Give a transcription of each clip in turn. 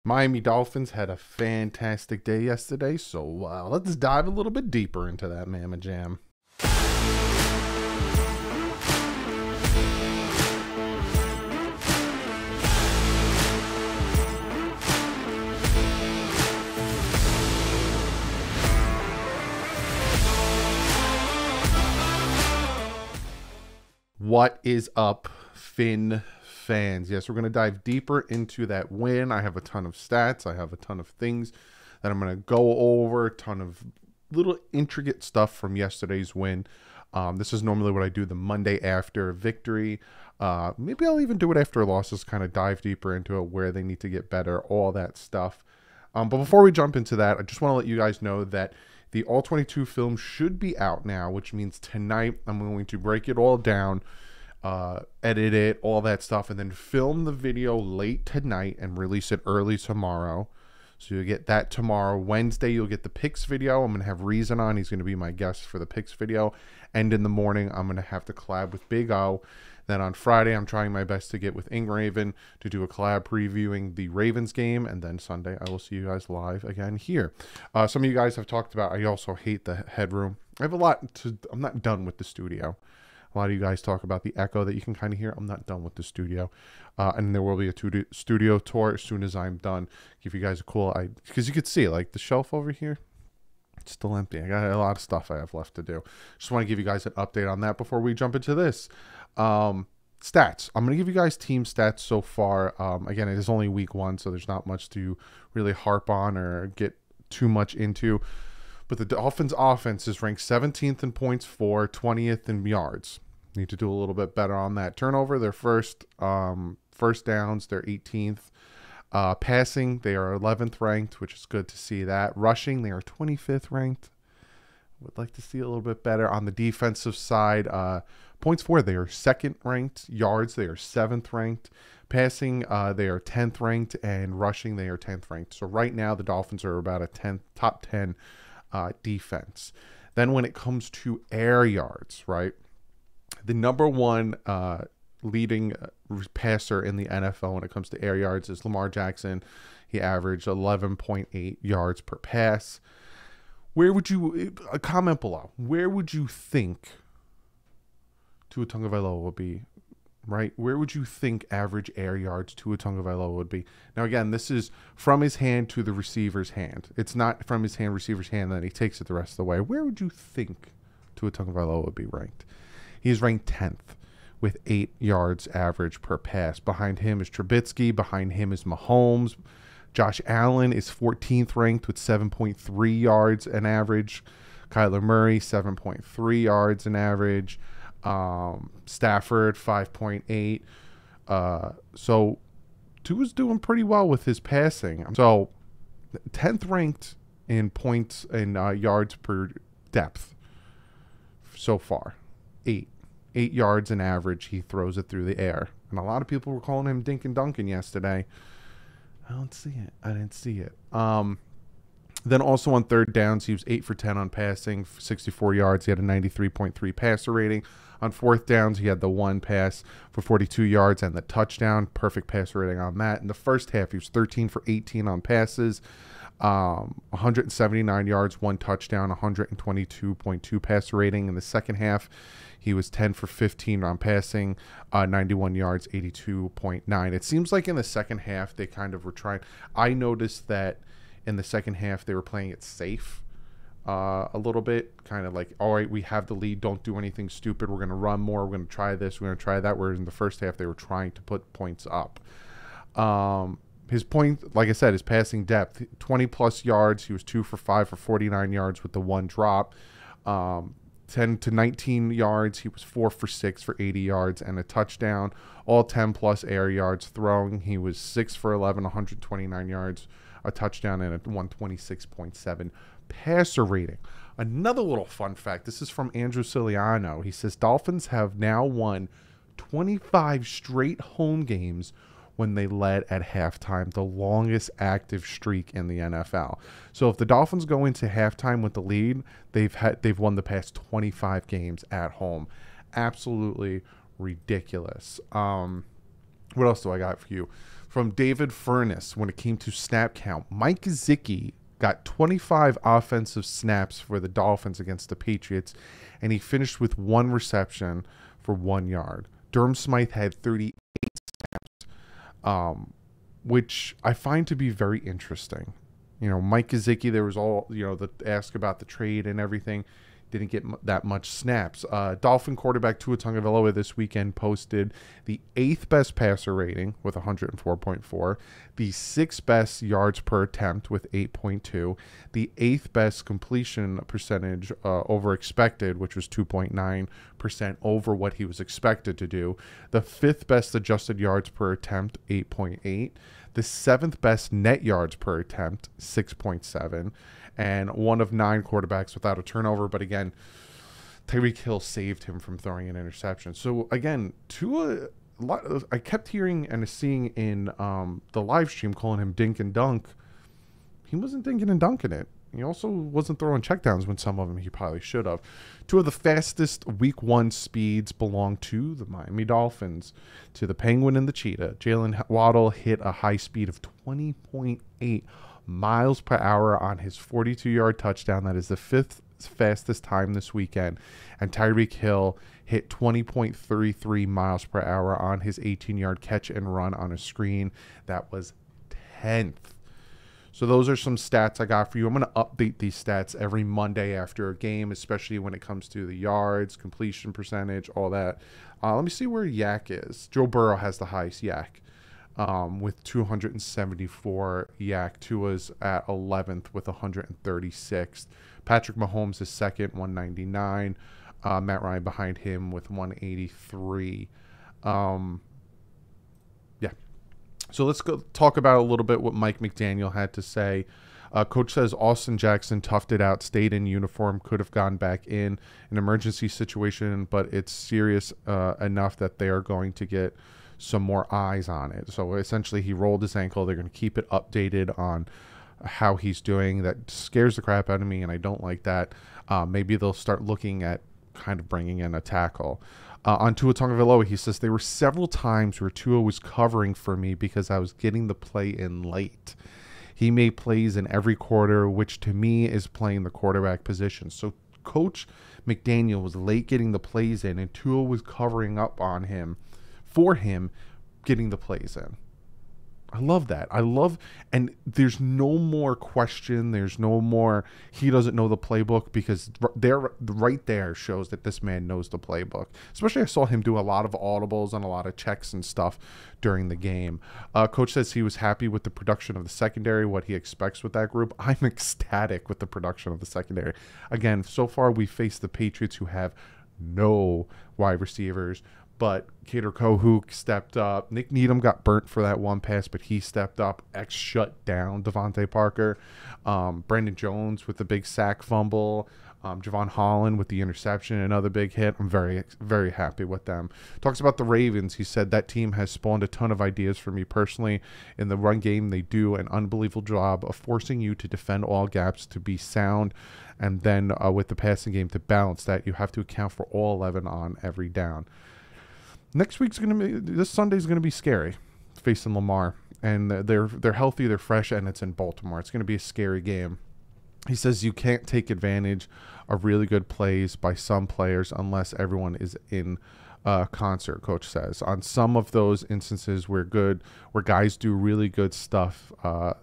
Miami Dolphins had a fantastic day yesterday, so let's dive a little bit deeper into that mamma jam. What is up, Finn fans? Yes, we're going to dive deeper into that win. I have a ton of stats. I have a ton of things that I'm going to go over, a ton of little intricate stuff from yesterday's win. This is normally what I do the Monday after victory. Maybe I'll even do it after losses, kind of dive deeper into it, where they need to get better, all that stuff. But before we jump into that, I just want to let you guys know that the All 22 film should be out now, which means tonight I'm going to break it all down, edit it, all that stuff, and then film the video late tonight and release it early tomorrow. So you'll get that tomorrow. Wednesday, you'll get the picks video. I'm going to have Reason on. He's going to be my guest for the picks video. And in the morning, I'm going to have to collab with Big O. Then on Friday, I'm trying my best to get with Raven to do a collab previewing the Ravens game. And then Sunday, I will see you guys live again here. Some of you guys have talked about, I also hate the headroom. I have a lot to, I'm not done with the studio. A lot of you guys talk about the echo that you can kind of hear. I'm not done with the studio. And there will be a studio tour as soon as I'm done. Give you guys a cool idea. Because you could see, like, the shelf over here, it's still empty. I got a lot of stuff I have left to do. Just want to give you guys an update on that before we jump into this. Stats. I'm going to give you guys team stats so far. Again, it is only week 1, so there's not much to really harp on or get too much into. But the Dolphins offense is ranked 17th in points for, 20th in yards. Need to do a little bit better on that. Turnover, their first downs, they're 18th. Passing, they are 11th ranked, which is good to see that. Rushing, they are 25th ranked. Would like to see a little bit better on the defensive side. Points for, they are 2nd ranked. Yards, they are 7th ranked. Passing, they are 10th ranked, and rushing, they are 10th ranked. So right now, the Dolphins are about a top 10 defense. Then when it comes to air yards, right? The number one leading passer in the NFL when it comes to air yards is Lamar Jackson. He averaged 11.8 yards per pass. Where would you, comment below, where would you think Tua Tagovailoa would be, right? Where would you think average air yards Tua Tagovailoa would be? Now, again, this is from his hand to the receiver's hand. It's not from his hand, receiver's hand, then he takes it the rest of the way. Where would you think Tua Tagovailoa would be ranked? He's ranked 10th with 8 yards average per pass. Behind him is Trubisky. Behind him is Mahomes. Josh Allen is 14th ranked with 7.3 yards an average. Kyler Murray, 7.3 yards an average. Stafford, 5.8. So Tua's doing pretty well with his passing. So 10th ranked in points and yards per depth so far. 8 yards an average. He throws it through the air. And a lot of people were calling him Dink and Duncan yesterday. I don't see it. I didn't see it. Then also on third downs, he was 8 for 10 on passing, 64 yards. He had a 93.3 passer rating. On fourth downs, he had the 1 pass for 42 yards and the touchdown. Perfect passer rating on that. In the first half, he was 13 for 18 on passes, 179 yards, 1 touchdown, 122.2 passer rating. In the second half, he was 10 for 15 on passing, 91 yards, 82.9. It seems like in the second half, they kind of were trying. I noticed that in the second half, they were playing it safe a little bit. Kind of like, all right, we have the lead. Don't do anything stupid. We're going to run more. We're going to try this. We're going to try that. Whereas in the first half, they were trying to put points up. His point, like I said, his passing depth, 20-plus yards. He was 2 for 5 for 49 yards with the 1 drop. 10 to 19 yards. He was 4 for 6 for 80 yards and a touchdown. All 10-plus air yards throwing. He was 6 for 11, 129 yards, a touchdown, and a 126.7 passer rating. Another little fun fact. This is from Andrew Siciliano. He says Dolphins have now won 25 straight home games when they led at halftime, the longest active streak in the NFL. So if the Dolphins go into halftime with the lead, they've won the past 25 games at home. Absolutely ridiculous. What else do I got for you? from David Furness when it came to snap count. Mike Gesicki got 25 offensive snaps for the Dolphins against the Patriots, and he finished with 1 reception for 1 yard. Durham Smythe had 38 snaps, which I find to be very interesting. Mike Gesicki, there was all, the ask about the trade and everything. Didn't get that much snaps. Dolphin quarterback Tua Tagovailoa this weekend posted the 8th best passer rating with 104.4, the 6th best yards per attempt with 8.2, the 8th best completion percentage over expected, which was 2.9% over what he was expected to do, the 5th best adjusted yards per attempt, 8.8, the 7th best net yards per attempt, 6.7, and one of 9 quarterbacks without a turnover. But again, Tyreek Hill saved him from throwing an interception. So again, Tua, I kept hearing and seeing in the live stream calling him dink and dunk. He wasn't dinking and dunking it. He also wasn't throwing checkdowns when some of them he probably should have. 2 of the fastest week 1 speeds belong to the Miami Dolphins, to the Penguin and the Cheetah. Jalen Waddle hit a high speed of 20.8 miles per hour on his 42-yard touchdown. That is the 5th fastest time this weekend. And Tyreek Hill hit 20.33 miles per hour on his 18-yard catch and run on a screen. That was 10th. So those are some stats I got for you. I'm going to update these stats every Monday after a game, especially when it comes to the yards, completion percentage, all that. Let me see where Yak is. Joe Burrow has the highest Yak with 274 Yak. Tua's at 11th with 136. Patrick Mahomes is second, 199. Matt Ryan behind him with 183. So let's go talk about a little bit what Mike McDaniel had to say. Coach says Austin Jackson toughed it out, stayed in uniform, could have gone back in an emergency situation, but it's serious enough that they are going to get some more eyes on it. So essentially he rolled his ankle. They're going to keep it updated on how he's doing. That scares the crap out of me, and I don't like that. Maybe they'll start looking at kind of bringing in a tackle. On Tua Tagovailoa, he says, there were several times where Tua was covering for me because I was getting the play in late. He made plays in every quarter, which to me is playing the quarterback position. So Coach McDaniel was late getting the plays in, and Tua was covering up on him, for him, getting the plays in. I love that. And there's no more question. There's no more, he doesn't know the playbook, because right there shows that this man knows the playbook. Especially I saw him do a lot of audibles and a lot of checks and stuff during the game. Coach says he was happy with the production of the secondary, what he expects with that group. I'm ecstatic with the production of the secondary. Again, so far we faced the Patriots, who have no wide receivers. But Kader Kohuk stepped up. Nick Needham got burnt for that one pass, but he stepped up. X shut down Devontae Parker. Brandon Jones with the big sack fumble. Javon Holland with the interception, another big hit. I'm very, very happy with them. Talks about the Ravens. He said that team has spawned a ton of ideas for me personally. In the run game, they do an unbelievable job of forcing you to defend all gaps, to be sound. And then with the passing game, to balance that, you have to account for all 11 on every down. This Sunday's going to be scary, facing Lamar, and they're healthy, they're fresh, and it's in Baltimore. It's going to be a scary game. He says you can't take advantage of really good plays by some players unless everyone is in concert, Coach says. On some of those instances where guys do really good stuff,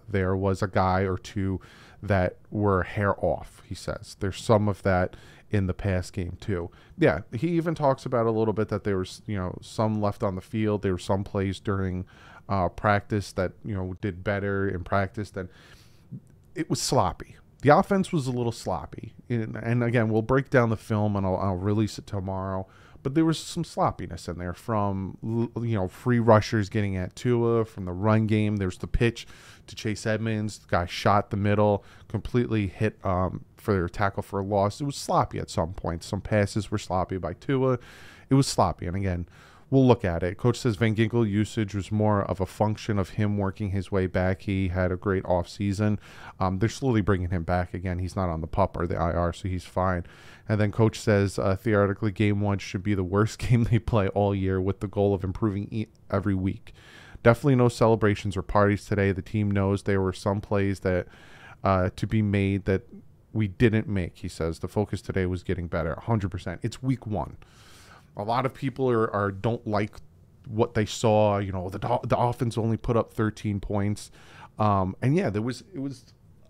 there was a guy or two that were hair off, he says. There's some of that in the past game too. Yeah, he even talks about a little bit that there was, some left on the field. There were some plays during practice that, did better in practice than it was sloppy. The offense was a little sloppy. And again, we'll break down the film and I'll release it tomorrow. But there was some sloppiness in there from, free rushers getting at Tua, from the run game. There's the pitch to Chase Edmonds. The guy shot the middle, completely hit for their tackle for a loss. It was sloppy at some points. Some passes were sloppy by Tua. It was sloppy. And again, we'll look at it. Coach says Van Ginkel usage was more of a function of him working his way back. He had a great offseason. They're slowly bringing him back again. He's not on the PUP or the IR, so he's fine. And then Coach says theoretically game 1 should be the worst game they play all year, with the goal of improving every week. Definitely no celebrations or parties today. The team knows there were some plays that to be made that we didn't make. He says the focus today was getting better. 100%. It's week 1. A lot of people are don't like what they saw. You know, the offense only put up 13 points. And yeah, it was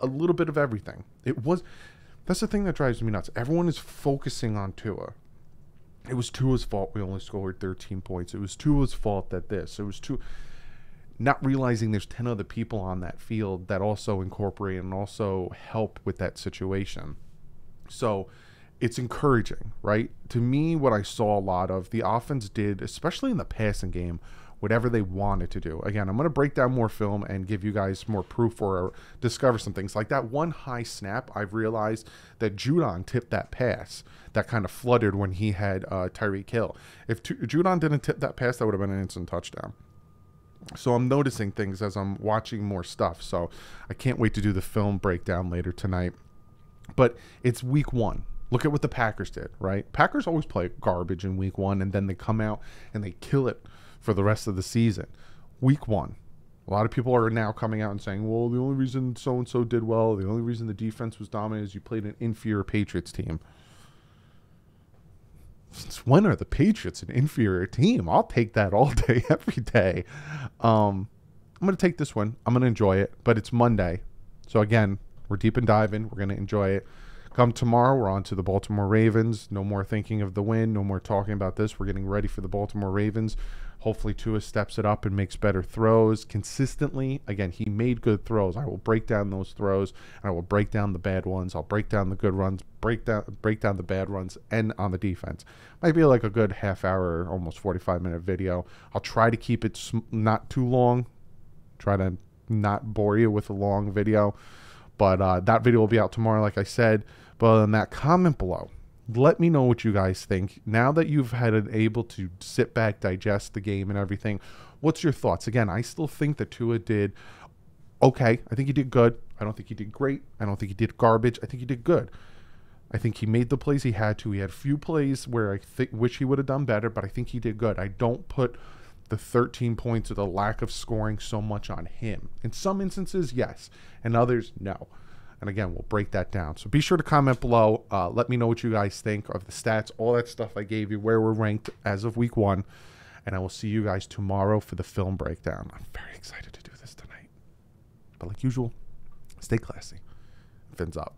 a little bit of everything. That's the thing that drives me nuts. Everyone is focusing on Tua. It was Tua's fault we only scored 13 points. It was Tua's fault that this. It was Tua. Not realizing there's 10 other people on that field that also incorporate and also help with that situation. So it's encouraging, right? To me, what I saw a lot of, the offense did, especially in the passing game, whatever they wanted to do. Again, I'm going to break down more film and give you guys more proof or discover some things. Like that one high snap, I've realized that Judon tipped that pass that kind of fluttered when he had Tyreek Hill. If Judon didn't tip that pass, that would have been an instant touchdown. So I'm noticing things as I'm watching more stuff. So I can't wait to do the film breakdown later tonight. But it's week 1. Look at what the Packers did, right? Packers always play garbage in week 1, and then they come out and they kill it for the rest of the season. Week 1. A lot of people are now coming out and saying, well, the only reason so-and-so did well, the only reason the defense was dominant is you played an inferior Patriots team. Since when are the Patriots an inferior team? I'll take that all day, every day. I'm going to take this one. I'm going to enjoy it, but it's Monday. So again, we're deep and diving. We're going to enjoy it. Come tomorrow, we're on to the Baltimore Ravens. No more thinking of the win. No more talking about this. We're getting ready for the Baltimore Ravens. Hopefully Tua steps it up and makes better throws consistently. Again, he made good throws. I will break down those throws. I will break down the bad ones. I'll break down the good runs, break down the bad runs, and on the defense. Might be like a good half hour, almost 45-minute video. I'll try to keep it not too long. Try to not bore you with a long video. But that video will be out tomorrow, like I said. But other than that, comment below. Let me know what you guys think. Now that you've had it able to sit back, digest the game and everything, what's your thoughts? Again, I still think that Tua did okay. I think he did good. I don't think he did great. I don't think he did garbage. I think he did good. I think he made the plays he had to. He had a few plays where I wish he would have done better, but I think he did good. I don't put the 13 points or the lack of scoring so much on him. In some instances, yes. And others, no. And again, we'll break that down. So be sure to comment below. Let me know what you guys think of the stats, all that stuff I gave you, where we're ranked as of week 1. And I will see you guys tomorrow for the film breakdown. I'm very excited to do this tonight. But like usual, stay classy. Fins up.